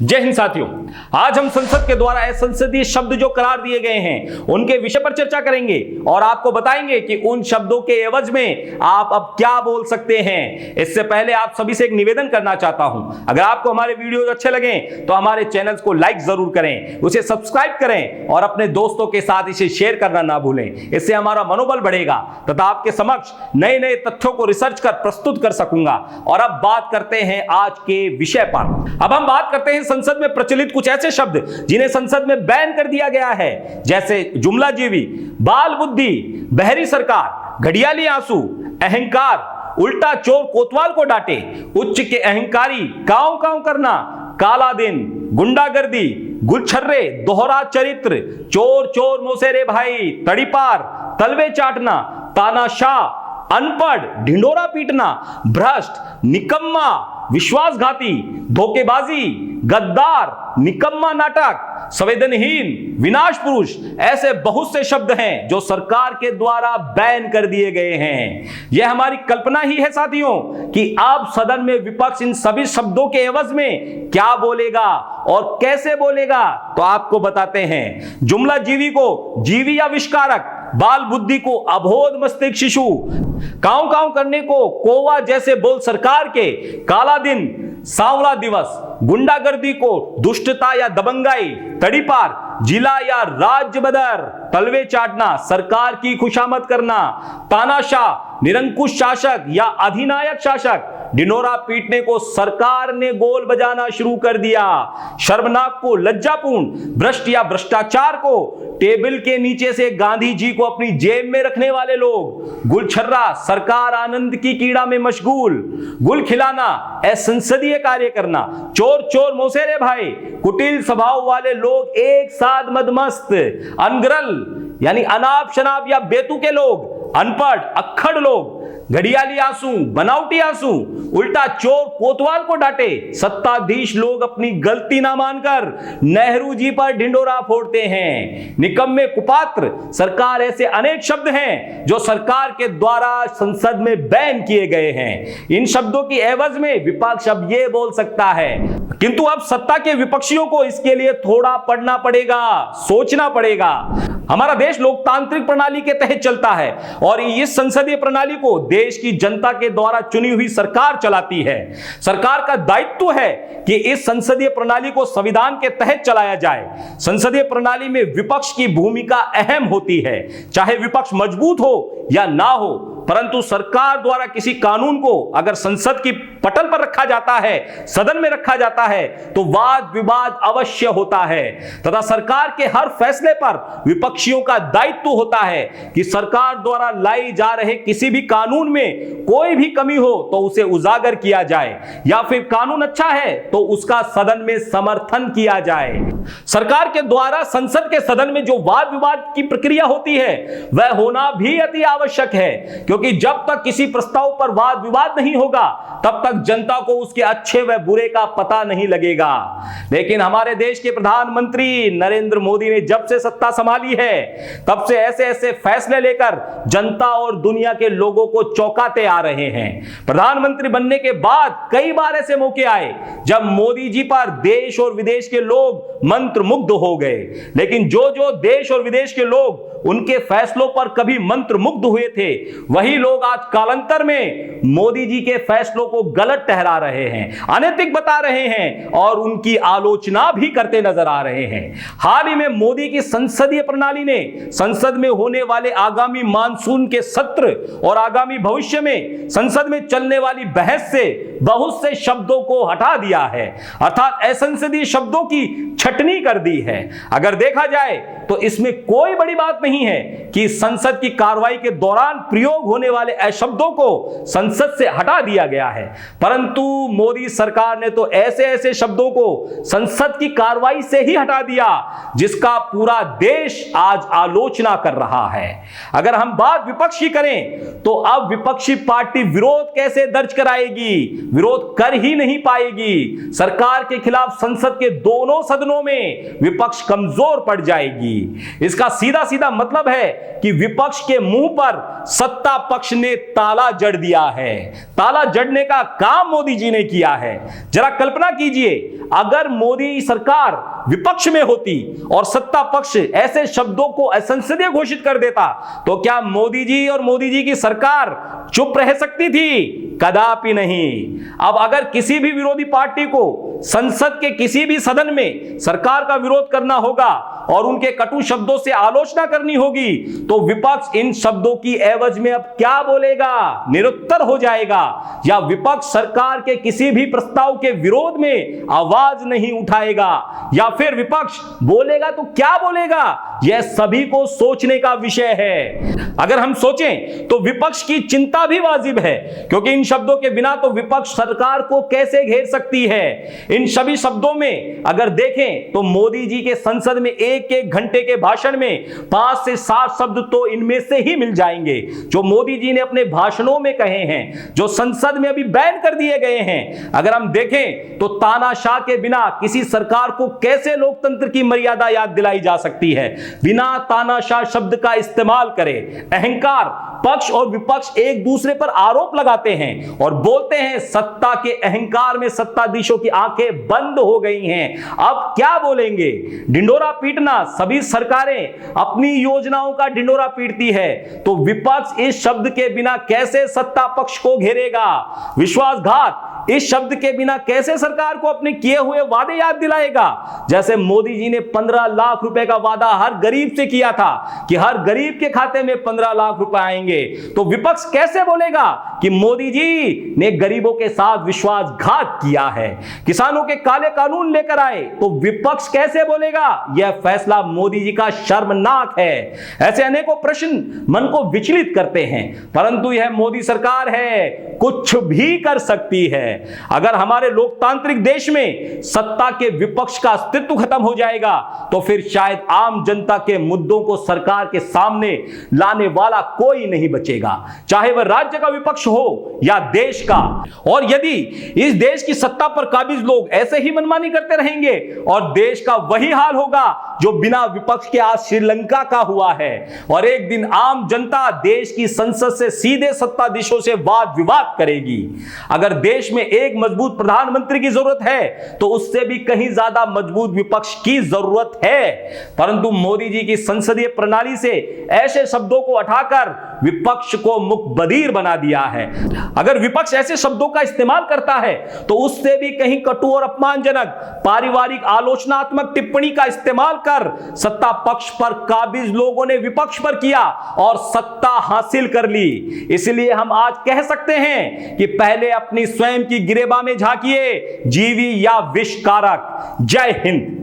जय हिंद साथियों, आज हम संसद के द्वारा असंसदीय शब्द जो करार दिए गए हैं उनके विषय पर चर्चा करेंगे और आपको बताएंगे कि उन शब्दों के एवज में आप अब क्या बोल सकते हैं। इससे पहले आप सभी से एक निवेदन करना चाहता हूं, अगर आपको हमारे वीडियो अच्छे लगे तो हमारे चैनल को लाइक जरूर करें, उसे सब्सक्राइब करें और अपने दोस्तों के साथ इसे शेयर करना ना भूलें। इससे हमारा मनोबल बढ़ेगा तथा आपके समक्ष नए नए तथ्यों को रिसर्च कर प्रस्तुत कर सकूंगा। और अब बात करते हैं आज के विषय पर। अब हम बात करते हैं संसद में प्रचलित कुछ ऐसे शब्द जिन्हें संसद में बैन कर दिया गया है, जैसे जुमलाजीवी, बाल बुद्धि, बहरी सरकार, घड़ियाली आंसू, अहंकार, उल्टा चोर कोतवाल को डांटे, उच्च के अहंकारी, कांव कांव करना, काला दिन, गुंडागर्दी, गुलछर्रे, दोहरा चरित्र, चोर चोर मोसेरे भाई, तड़ीपार, तलवे चाटना, तानाशाह, अनपढ़, ढिंडोरा पीटना, भ्रष्ट, निकम्मा, विश्वासघाती, धोखेबाजी, गद्दार, निकम्मा नाटक, संवेदनहीन, विनाश पुरुष, ऐसे बहुत से शब्द हैं जो सरकार के द्वारा बैन कर दिए गए हैं। यह हमारी कल्पना ही है साथियों कि अब सदन में विपक्ष इन सभी शब्दों के एवज में क्या बोलेगा और कैसे बोलेगा, तो आपको बताते हैं। जुमला जीवी को जीवी आविष्कारक, बाल बुद्धि को अबोध मस्तिष्क शिशु, कांव कांव करने को कोवा जैसे बोल सरकार के, काला दिन, सांवला दिवस, गुंडागर्दी को दुष्टता या दबंगाई, तड़ीपार, जिला या राज्य बदर, तलवे चाटना, सरकार की खुशामद करना, तानाशाह, निरंकुश शासक या अधिनायक शासक, ढिंडोरा पीटने को सरकार ने गोल बजाना शुरू कर दिया, शर्मनाक को लज्जापूर्ण, भ्रष्ट या भ्रष्टाचार को टेबल के नीचे से गांधी जी को अपनी जेब में रखने वाले लोग, गुलछर्रा, सरकार आनंद की कीड़ा में मशगूल, गुल खिलाना, असंसदीय कार्य करना, चोर चोर मोसेरे भाई, कुटिल स्वभाव वाले लोग एक साथ मदमस्त, अनगरल यानी अनाप शनाप या बेतु के लोग, अनपढ़ अक्खड़ लोग, घड़ियाली आंसू, बनावटी आंसू, उल्टा चोर कोतवाल को डांटे, सत्ताधीश लोग अपनी गलती ना मानकर नेहरू जी पर ढिंडोरा फोड़ते हैं, निकम्मे कुपात्र, सरकार, ऐसे अनेक शब्द हैं जो सरकार के द्वारा संसद में बैन किए गए हैं। इन शब्दों की एवज में विपक्ष अब ये बोल सकता है, किंतु अब सत्ता के विपक्षियों को इसके लिए थोड़ा पढ़ना पड़ेगा, सोचना पड़ेगा। हमारा देश लोकतांत्रिक प्रणाली के तहत चलता है और इस संसदीय प्रणाली को देश की जनता के द्वारा चुनी हुई सरकार चलाती है। सरकार का दायित्व है कि इस संसदीय प्रणाली को संविधान के तहत चलाया जाए। संसदीय प्रणाली में विपक्ष की भूमिका अहम होती है, चाहे विपक्ष मजबूत हो या ना हो, परंतु सरकार द्वारा किसी कानून को अगर संसद की पटल पर रखा जाता है, सदन में रखा जाता है, तो वाद विवाद अवश्य होता है तथा सरकार के हर फैसले पर विपक्षियों का दायित्व होता है कि सरकार द्वारा लाई जा रहे किसी भी कानून में कोई भी कमी हो तो उसे उजागर किया जाए, या फिर कानून अच्छा है तो उसका सदन में समर्थन किया जाए। सरकार के द्वारा संसद के सदन में जो वाद विवाद की प्रक्रिया होती है वह होना भी अति आवश्यक है, क्योंकि जब तक किसी प्रस्ताव पर वाद विवाद नहीं होगा तब तक जनता को उसके अच्छे व बुरे का पता नहीं लगेगा। लेकिन हमारे देश के प्रधानमंत्री नरेंद्र मोदी ने जब से सत्ता संभाली है तब से ऐसे ऐसे फैसले लेकर जनता और दुनिया के लोगों को चौंकाते आ रहे हैं। प्रधानमंत्री बनने के बाद कई बार ऐसे मौके आए जब मोदी जी पर देश और विदेश के लोग मंत्रमुग्ध हो गए, लेकिन जो जो देश और विदेश के लोग उनके फैसलों पर कभी मंत्रमुग्ध हुए थे वही लोग आज कालांतर में मोदी जी के फैसलों को गलत ठहरा रहे हैं, अनैतिक बता रहे हैं और उनकी आलोचना भी करते नजर आ रहे हैं। हाल ही में मोदी की संसदीय प्रणाली ने संसद में होने वाले आगामी मानसून के सत्र और आगामी भविष्य में संसद में चलने वाली बहस से बहुत से शब्दों को हटा दिया है, अर्थात असंसदीय शब्दों की छटनी कर दी है। अगर देखा जाए तो इसमें कोई बड़ी बात नहीं है कि संसद की कार्रवाई के दौरान प्रयोग होने वाले अशब्दों को संसद से हटा दिया गया है, परंतु मोदी सरकार ने तो ऐसे ऐसे शब्दों को संसद की कार्रवाई से ही हटा दिया जिसका पूरा देश आज आलोचना कर रहा है। अगर हम बात विपक्ष की करें तो अब विपक्षी पार्टी विरोध कैसे दर्ज कराएगी, विरोध कर ही नहीं पाएगी। सरकार के खिलाफ संसद के दोनों सदनों में विपक्ष कमजोर पड़ जाएगी। इसका सीधा सीधा मतलब है कि विपक्ष के मुंह पर सत्ता पक्ष ने ताला जड़ दिया है। ताला जड़ने का काम मोदी जी ने किया है। जरा कल्पना कीजिए, अगर मोदी सरकार विपक्ष में होती और सत्ता पक्ष ऐसे शब्दों को असंसदीय घोषित कर देता, तो क्या मोदी जी और मोदी जी की सरकार चुप रह सकती थी? कदापि नहीं। अब अगर किसी भी विरोधी पार्टी को संसद के किसी भी सदन में सरकार का विरोध करना होगा और उनके कटु शब्दों से आलोचना करनी होगी, तो विपक्ष इन शब्दों की एवज में अब क्या बोलेगा? निरुत्तर हो जाएगा, या विपक्ष सरकार के किसी भी प्रस्ताव के विरोध में आवाज नहीं उठाएगा, या फिर विपक्ष बोलेगा तो क्या बोलेगा? यह सभी को सोचने का विषय है। अगर हम सोचें तो विपक्ष की चिंता भी वाजिब है, क्योंकि इन शब्दों के बिना तो विपक्ष सरकार को कैसे घेर सकती है? इन सभी शब्दों में अगर देखें तो मोदी जी के संसद में एक घंटे के भाषण में 5 से 7 शब्द तो इनमें से ही मिल जाएंगे, जो मोदी जी ने अपने भाषणों में कहे हैं, जो संसद में अभी बैन कर दिए गए हैं। अगर हम देखें तो तानाशाह के बिना किसी सरकार को कैसे लोकतंत्र की मर्यादा याद दिलाई जा सकती है? बिना तानाशाह शब्द का इस्तेमाल करें। अहंकार, पक्ष और विपक्ष एक दूसरे पर आरोप लगाते हैं और बोलते हैं सत्ता के अहंकार में सत्ताधीशों की आंखें बंद हो गई हैं। अब क्या बोलेंगे? ढिंडोरा पीटना, सभी सरकारें अपनी योजनाओं का ढिंडोरा पीटती है, तो विपक्ष इस शब्द के बिना कैसे सत्ता पक्ष को घेरेगा? विश्वासघात, इस शब्द के बिना कैसे सरकार को अपने किए हुए वादे याद दिलाएगा? जैसे मोदी जी ने 15 लाख रुपए का वादा हर गरीब से किया था कि हर गरीब के खाते में 15 लाख रुपए आएंगे, तो विपक्ष कैसे बोलेगा कि मोदी जी ने गरीबों के साथ विश्वासघात किया है? किसानों के काले कानून लेकर आए, तो विपक्ष कैसे बोलेगा यह फैसला मोदी जी का शर्मनाक है? ऐसे अनेकों प्रश्न मन को विचलित करते हैं, परंतु यह मोदी सरकार है, कुछ भी कर सकती है। अगर हमारे लोकतांत्रिक देश में सत्ता के विपक्ष का अस्तित्व खत्म हो जाएगा, तो फिर शायद आम जनता के मुद्दों को सरकार के सामने लाने वाला कोई नहीं बचेगा, चाहे वह राज्य का विपक्ष हो या देश का। और यदि इस देश की सत्ता पर काबिज लोग ऐसे ही मनमानी करते रहेंगे, और देश का वही हाल होगा जो बिना विपक्ष के आज श्रीलंका का हुआ है, और एक दिन आम जनता देश की संसद से सीधे सत्ताधीशों से वाद विवाद करेगी। अगर देश में एक मजबूत प्रधानमंत्री की जरूरत है, तो उससे भी कहीं ज्यादा मजबूत विपक्ष की जरूरत है। परंतु मोदी जी की संसदीय प्रणाली से ऐसे शब्दों को हटाकर विपक्ष को मुकबधीर बना दिया है। अगर विपक्ष ऐसे शब्दों का इस्तेमाल करता है, तो उससे भी कहीं कटु और अपमानजनक पारिवारिक आलोचनात्मक टिप्पणी का इस्तेमाल कर सत्ता पक्ष पर काबिज लोगों ने विपक्ष पर किया और सत्ता हासिल कर ली। इसलिए हम आज कह सकते हैं कि पहले अपनी स्वयं की गिरेबा में झांकिए, जीवी या विषकारक। जय हिंद।